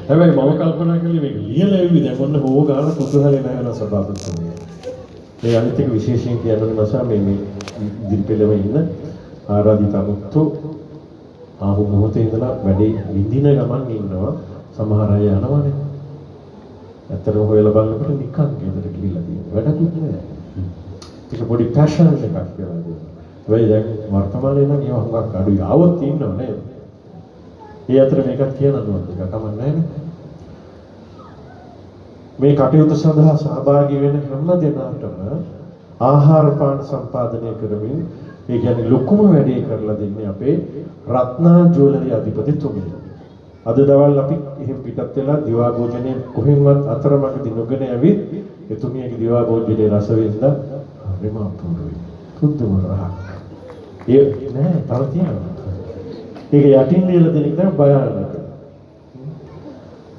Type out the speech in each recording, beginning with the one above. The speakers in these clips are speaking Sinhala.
හැබැයි මම කල්පනා කළේ මේක ලියලා එව්වි දැන් මොන්න හොෝ ගාන කුතුහලේ නැවන සභාපතිතුමිය. මේ අනිත් එක විශේෂයෙන් කියන්න නිසා මේ දිල්පෙළම ඉන්න ආරාධිතා මුත්තු ආහු මොහොතේ ඉඳලා වැඩේ විඳින ගමන් ඉන්නවා. සමහර අය යනවානේ. ඇත්තටම හොයලා බලනකොට නිකන් ගෙදර ගිහිල්ලා තියෙනවා. වැඩකුත් නෑ. ඒක පොඩි පැෂන් එකක් කියලා දෙනවා. වෙයි දැන් වර්තමානයේ නම් ඒවා හුඟක් අඩුයි. ආවොත් ඉන්නව නේද? ඒ අතර මේකත් කියනවා එක කමක් නැහැ. මේ කටයුතු සඳහා සහභාගී වෙන හැම දෙනාටම ආහාර පාන සම්පාදනය කරමින් ඒ කියන්නේ ලොකුම වැඩේ කරලා දෙන්නේ අපේ රත්නා ජුවලරි අධිපතිතුමිය. අද දවල් අපි එහෙම පිටත් වෙලා දිවා භෝජනේ කොහෙන්වත් අතරමඟදී නොගෙන ඇවිත් එතුමියගේ දිවා භෝජනේ රස විඳ හරිම අපූර්වයි. පුදුම රහක්. ඒ නෑ තව තියෙනවා. ඒක යටින් දීලා දෙන එක තමයි භයානක.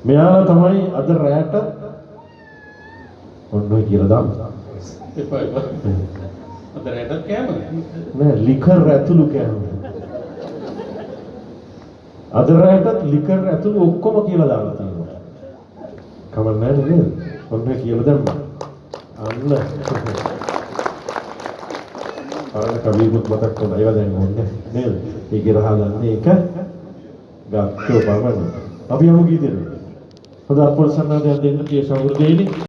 මෙයාලා තමයි අද රැයට ඔන්නෝයි කියලා දාමු. එපා එපා. අද රැයට කෑම නෑ ලිකර් ඇතුළු කෑම. අද රැයටත් ලිකර් ඇතුළු ඔක්කොම කියලා දාලා තියෙනවා. කමක් නැහැ නේද? ඔන්න කියලා දැම්මා. අන්න. අර කවියුත් මතක් වුණා. ඒවා දැන් ඕනේ නේද? ඒක රහා ගන්න එක ගත්තෝ බවනේ. අපි යමු කීදෙද? හොඳ අපොල් සම්මානයක් දෙන්න කී සමෘද්ධියනේ.